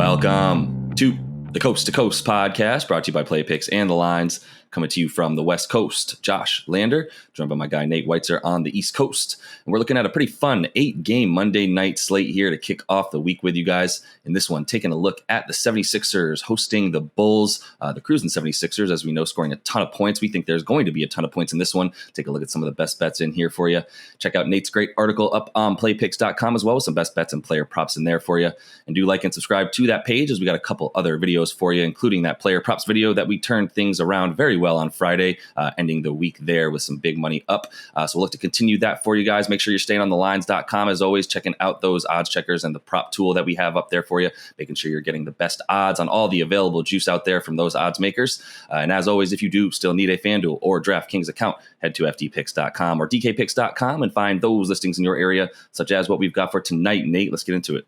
Welcome to the Coast to Coast podcast, brought to you by Play Picks and the Lines, coming to you from the West Coast. Josh Lander, joined by my guy Nate Weitzer on the East Coast. And we're looking at a pretty fun 8-game Monday night slate here to kick off the week with you guys. In this one, taking a look at the 76ers hosting the Bulls. The cruising 76ers, as we know, scoring a ton of points. We think there's going to be a ton of points in this one. Take a look at some of the best bets in here for you. Check out Nate's great article up on playpicks.com as well, with some best bets and player props in there for you. And do like and subscribe to that page, as we got a couple other videos for you, including that player props video that we turned things around very well on Friday, ending the week there with some big money up. So we'll look to continue that for you guys. Make sure you're staying on thelines.com as always, checking out those odds checkers and the prop tool that we have up there for you, making sure you're getting the best odds on all the available juice out there from those odds makers. And as always, if you do still need a FanDuel or DraftKings account, head to ftpicks.com or dkpicks.com and find those listings in your area, such as what we've got for tonight. Nate, let's get into it.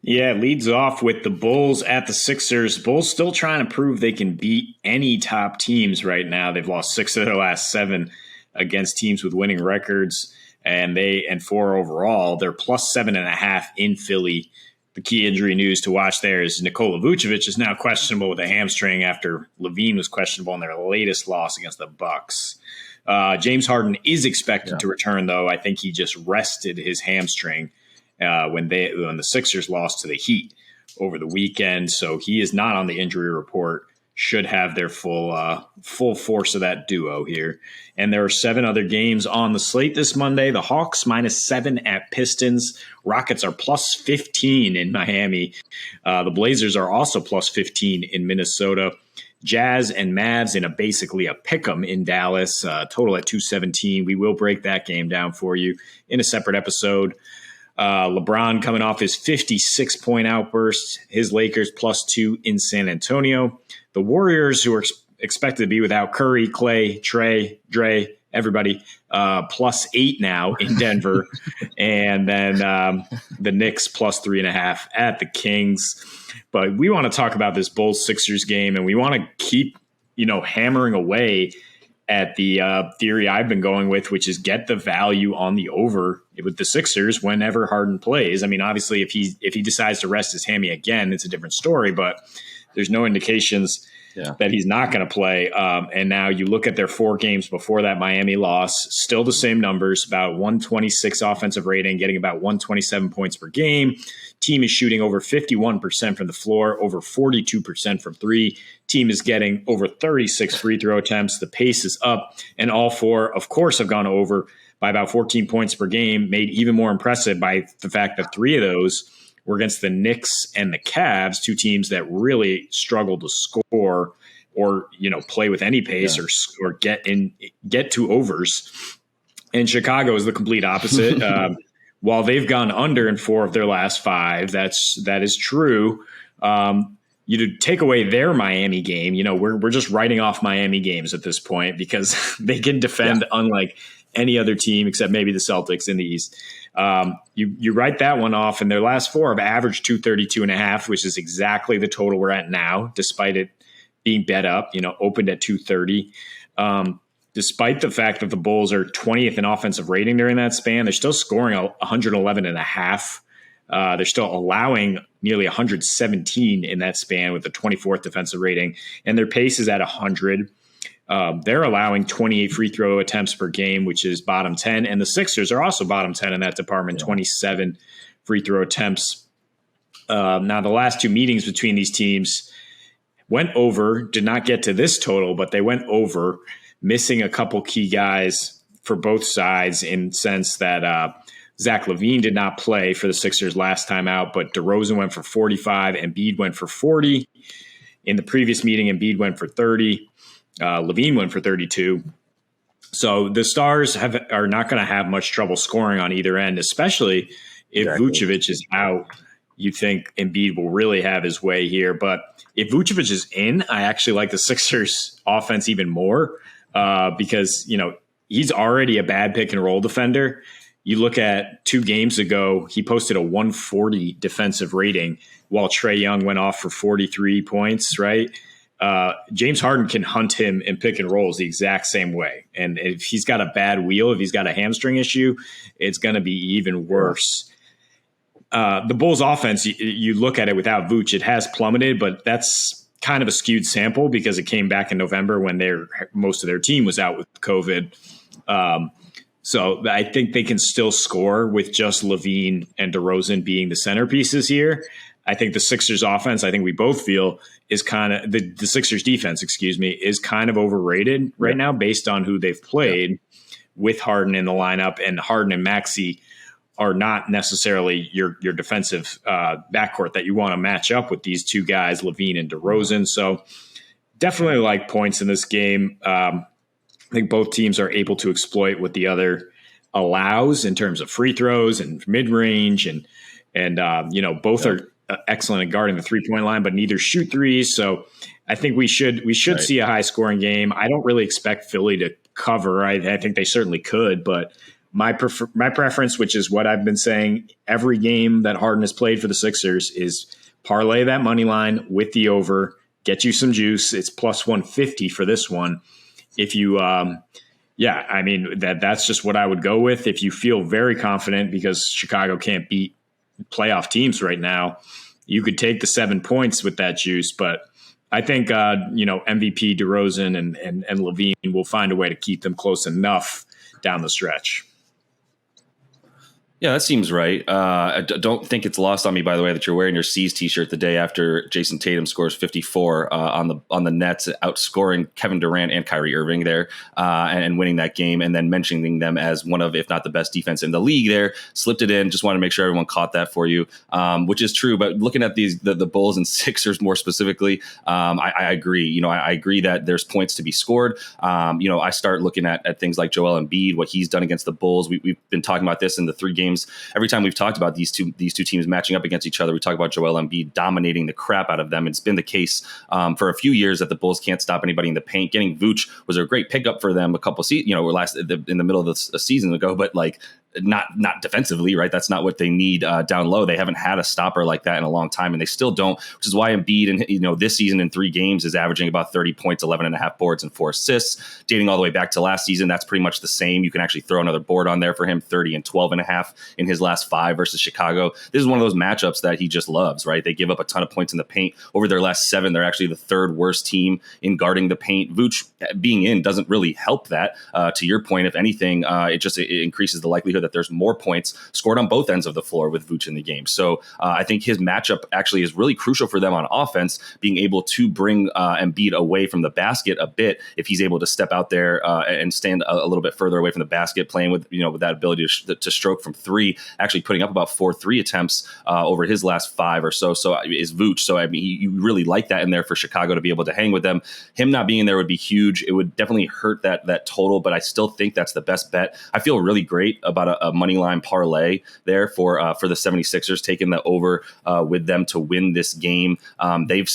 Yeah, it leads off with the Bulls at the Sixers. Bulls still trying to prove they can beat any top teams right now. They've lost 6 of their last 7 against teams with winning records, and 4 overall. They're plus 7.5 in Philly. The key injury news to watch there is Nikola Vucevic is now questionable with a hamstring after Levine was questionable in their latest loss against the Bucks. James Harden is expected to return, though. I think he just rested his hamstring when the Sixers lost to the Heat over the weekend. So he is not on the injury report. Should have their full force of that duo here. And there are 7 other games on the slate this Monday. The Hawks -7 at Pistons. Rockets are plus 15 in Miami. The Blazers are also plus 15 in Minnesota. Jazz and Mavs in basically a pick'em in Dallas. Total at 217. We will break that game down for you in a separate episode. LeBron coming off his 56-point outburst. His Lakers plus 2 in San Antonio. The Warriors, who are expected to be without Curry, Clay, Trey, Dre, everybody, plus 8 now in Denver. And then the Knicks plus 3.5 at the Kings. But we want to talk about this Bulls-Sixers game, and we want to keep, hammering away at the theory I've been going with, which is get the value on the over with the Sixers whenever Harden plays. I mean, obviously, if he decides to rest his hammy again, it's a different story, but there's no indications that he's not going to play. And now you look at their 4 games before that Miami loss, still the same numbers, about 126 offensive rating, getting about 127 points per game. Team is shooting over 51% from the floor, over 42% from 3. Team is getting over 36 free throw attempts. The pace is up, and all 4, of course, have gone over by about 14 points per game, made even more impressive by the fact that 3 of those were against the Knicks and the Cavs, 2 teams that really struggle to score or play with any pace or get to overs. And Chicago is the complete opposite. While they've gone under in 4 of their last 5, that is true. You take away their Miami game, we're just writing off Miami games at this point because they can defend unlike any other team except maybe the Celtics in the East. You write that one off, and their last 4 have averaged 232.5, which is exactly the total we're at now, despite it being bet up, opened at 230. Despite the fact that the Bulls are 20th in offensive rating during that span, they're still scoring 111.5. They're still allowing nearly 117 in that span with the 24th defensive rating, and their pace is at 100. They're allowing 28 free throw attempts per game, which is bottom 10. And the Sixers are also bottom 10 in that department, 27 free throw attempts. Now, the last 2 meetings between these teams went over, did not get to this total, but they went over, missing a couple key guys for both sides in the sense that Zach LaVine did not play for the Sixers last time out, but DeRozan went for 45, Embiid went for 40. In the previous meeting, Embiid went for 30. LaVine went for 32. So the Stars are not going to have much trouble scoring on either end, especially if Vucevic is out. You think Embiid will really have his way here. But if Vucevic is in, I actually like the Sixers offense even more because, he's already a bad pick and roll defender. You look at 2 games ago, he posted a 140 defensive rating while Trae Young went off for 43 points, right? James Harden can hunt him in pick and rolls the exact same way. And if he's got a bad wheel, if he's got a hamstring issue, it's going to be even worse. The Bulls offense, you look at it without Vooch, it has plummeted, but that's kind of a skewed sample because it came back in November when most of their team was out with COVID. So I think they can still score with just LaVine and DeRozan being the centerpieces here. I think the Sixers offense, I think we both feel, is kind of the Sixers defense, is kind of overrated right now based on who they've played with Harden in the lineup, and Harden and Maxey are not necessarily your defensive backcourt that you want to match up with these two guys, LaVine and DeRozan. So definitely like points in this game. I think both teams are able to exploit what the other allows in terms of free throws and mid-range, and both are excellent at guarding the 3-point line, but neither shoot threes. So I think we should see a high scoring game. I don't really expect Philly to cover. I think they certainly could, but my preference, which is what I've been saying every game that Harden has played for the Sixers, is parlay that money line with the over, get you some juice. It's plus 150 for this one. If you, that's just what I would go with. If you feel very confident because Chicago can't beat playoff teams right now, you could take the 7 points with that juice. But I think, MVP DeRozan and LaVine will find a way to keep them close enough down the stretch. Yeah, that seems right. I don't think it's lost on me, by the way, that you're wearing your C's t-shirt the day after Jason Tatum scores 54 on the Nets, outscoring Kevin Durant and Kyrie Irving there, and winning that game, and then mentioning them as one of, if not the best defense in the league there. Slipped it in. Just want to make sure everyone caught that for you, which is true. But looking at the Bulls and Sixers more specifically, I agree. I agree that there's points to be scored. I start looking at things like Joel Embiid, what he's done against the Bulls. We've been talking about this in the 3 games. Every time we've talked about these two teams matching up against each other, we talk about Joel Embiid dominating the crap out of them. It's been the case for a few years that the Bulls can't stop anybody in the paint. Getting Vooch was a great pickup for them a couple in the middle of the season ago, but not defensively, right? That's not what they need down low. They haven't had a stopper like that in a long time, and they still don't, which is why Embiid, and this season in 3 games is averaging about 30 points, 11.5 boards, and 4 assists. Dating all the way back to last season, that's pretty much the same. You can actually throw another board on there for him, 30 and 12.5 in his last 5 versus Chicago. This is one of those matchups that he just loves, right? They give up a ton of points in the paint. Over their last 7, they're actually the 3rd worst team in guarding the paint. Vooch being in doesn't really help that. To your point, if anything, it increases the likelihood that there's more points scored on both ends of the floor with Vooch in the game. So I think his matchup actually is really crucial for them on offense, being able to bring Embiid away from the basket a bit if he's able to step out there and stand a little bit further away from the basket, playing with with that ability to stroke from 3, actually putting up about 4 3 attempts over his last 5 or so. So is Vooch. So I mean, you really like that in there for Chicago to be able to hang with them. Him not being there would be huge. It would definitely hurt that total, but I still think that's the best bet. I feel really great about a money line parlay there for the 76ers, taking the over with them to win this game. They've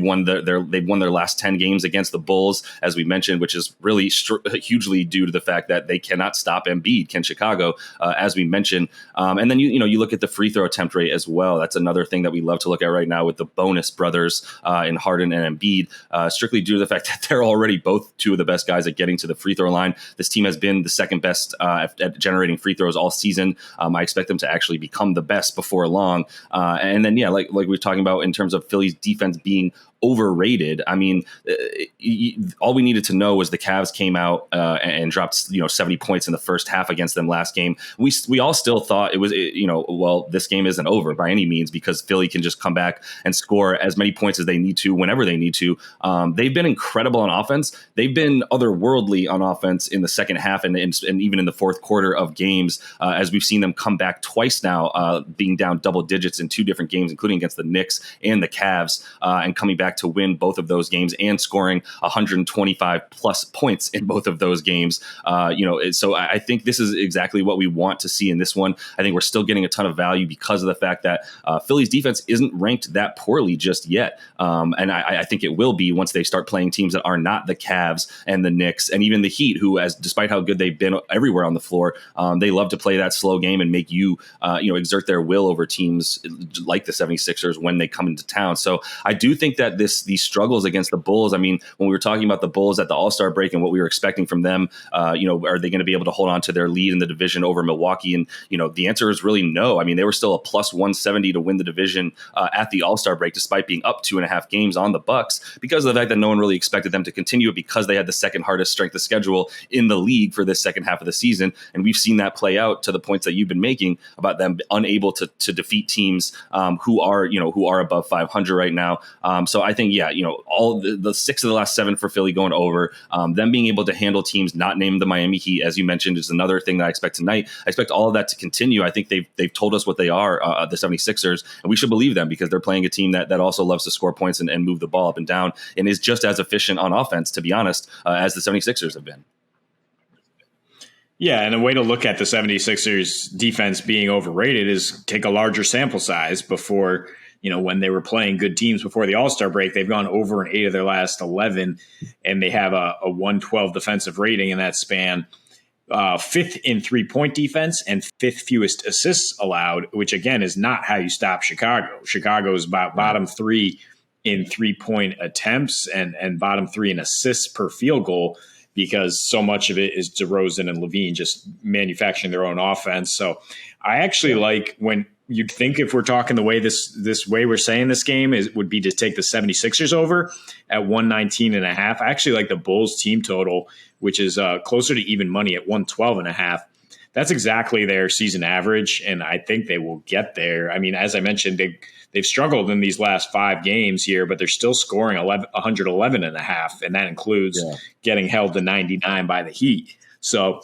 won their last 10 games against the Bulls, as we mentioned, which is really hugely due to the fact that they cannot stop Embiid, can Chicago, as we mentioned. And then you look at the free throw attempt rate as well. That's another thing that we love to look at right now with the bonus brothers in Harden and Embiid, strictly due to the fact that they're already both 2 of the best guys at getting to the free throw line. This team has been the 2nd best at generating free throws all season. I expect them to actually become the best before long. And then, like we were talking about in terms of Philly's defense being overrated. I mean, all we needed to know was the Cavs came out and dropped 70 points in the first half against them last game. We all still thought it was this game isn't over by any means, because Philly can just come back and score as many points as they need to whenever they need to. They've been incredible on offense. They've been otherworldly on offense in the second half and even in the fourth quarter of games, as we've seen them come back twice now, being down double digits in 2 different games, including against the Knicks and the Cavs, and coming back to win both of those games and scoring 125 plus points in both of those games. So I think this is exactly what we want to see in this one. I think we're still getting a ton of value because of the fact that Philly's defense isn't ranked that poorly just yet. And I think it will be once they start playing teams that are not the Cavs and the Knicks and even the Heat, who, despite how good they've been everywhere on the floor, they love to play that slow game and make you exert their will over teams like the 76ers when they come into town. So I do think that at these struggles against the Bulls, I mean, when we were talking about the Bulls at the All-Star break and what we were expecting from them, are they going to be able to hold on to their lead in the division over Milwaukee? And, the answer is really no. I mean, they were still a plus 170 to win the division at the All-Star break, despite being up 2.5 games on the Bucks, because of the fact that no one really expected them to continue it, because they had the second hardest strength of schedule in the league for this second half of the season. And we've seen that play out to the points that you've been making about them unable to defeat teams who are above 500 right now. So I think, all the 6 of the last 7 for Philly going over, them being able to handle teams not named the Miami Heat, as you mentioned, is another thing that I expect tonight. I expect all of that to continue. I think they've told us what they are, the 76ers, and we should believe them, because they're playing a team that also loves to score points and move the ball up and down, and is just as efficient on offense, to be honest, as the 76ers have been. Yeah, and a way to look at the 76ers defense being overrated is take a larger sample size before, when they were playing good teams before the All-Star break. They've gone over in 8 of their last 11, and they have a 112 defensive rating in that span. 5th in 3-point defense and 5th fewest assists allowed, which again is not how you stop Chicago. Chicago is about bottom 3 in 3-point attempts and bottom 3 in assists per field goal, because so much of it is DeRozan and Levine just manufacturing their own offense. So I actually like, when you'd think, if we're talking the way this way we're saying this game would be to take the 76ers over at 119.5. I actually like the Bulls team total, which is closer to even money at 112.5. That's exactly their season average, and I think they will get there. I mean, as I mentioned, they've struggled in these last 5 games here, but they're still scoring 111.5, and that includes getting held to 99 by the Heat. So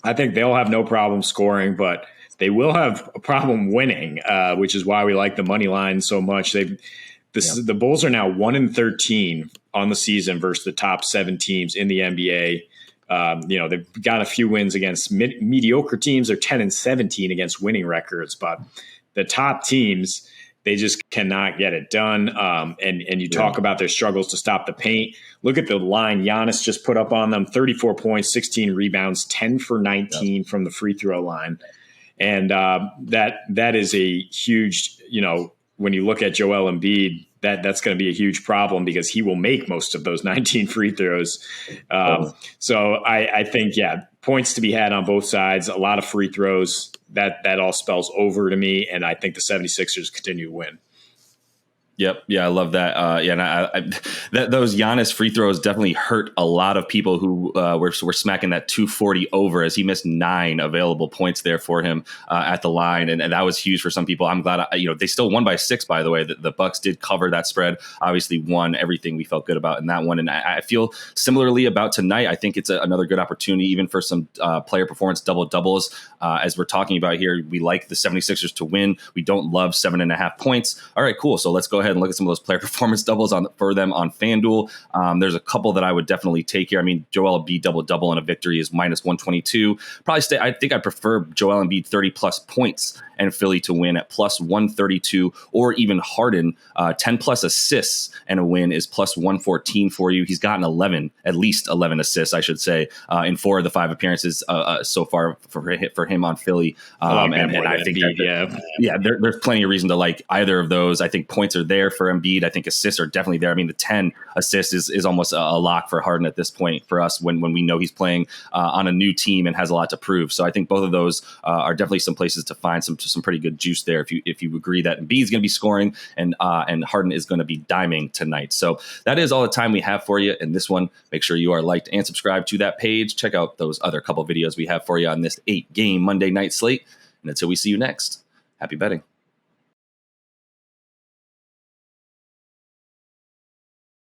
I think they'll have no problem scoring, but they will have a problem winning, which is why we like the money line so much. The Bulls are now 1-13 on the season versus the top 7 teams in the NBA. They've got a few wins against mediocre teams. They're 10-17 against winning records, but the top teams, they just cannot get it done. And you talk about their struggles to stop the paint. Look at the line Giannis just put up on them: 34 points, 16 rebounds, 10 for 19 from the free throw line. And that is a huge, when you look at Joel Embiid, that's going to be a huge problem, because he will make most of those 19 free throws. So I think, points to be had on both sides, a lot of free throws. That all spells over to me, and I think the 76ers continue to win. Yep. Yeah, I love that. And those Giannis free throws definitely hurt a lot of people who were smacking that 240 over, as he missed 9 available points there for him at the line. And that was huge for some people. I'm glad, they still won by 6, by the way. The Bucks did cover that spread, obviously won everything we felt good about in that one. And I feel similarly about tonight. I think it's another good opportunity, even for some player performance doubles. As we're talking about here, we like the 76ers to win. We don't love 7.5 points. All right, cool. So let's go ahead and look at some of those player performance doubles for them on FanDuel. There's a couple that I would definitely take here. I mean, Joel Embiid double in a victory is minus 122. Probably I think I prefer Joel Embiid 30 plus points and Philly to win at plus 132, or even Harden 10 plus assists and a win is plus 114 for you. He's gotten at least 11 assists, I should say, in 4 of the 5 appearances so far for him on Philly. And I think there's plenty of reason to like either of those. I think points are there for Embiid. I think assists are definitely there. I mean, the 10 assists is almost a lock for Harden at this point for us when we know he's playing on a new team and has a lot to prove. So I think both of those are definitely some places to find some pretty good juice there if you agree that Embiid is going to be scoring and Harden is going to be diming tonight. So that is all the time we have for you in this one. Make sure you are liked and subscribed to that page. Check out those other couple videos we have for you on this 8-game Monday night slate. And until we see you next, happy betting.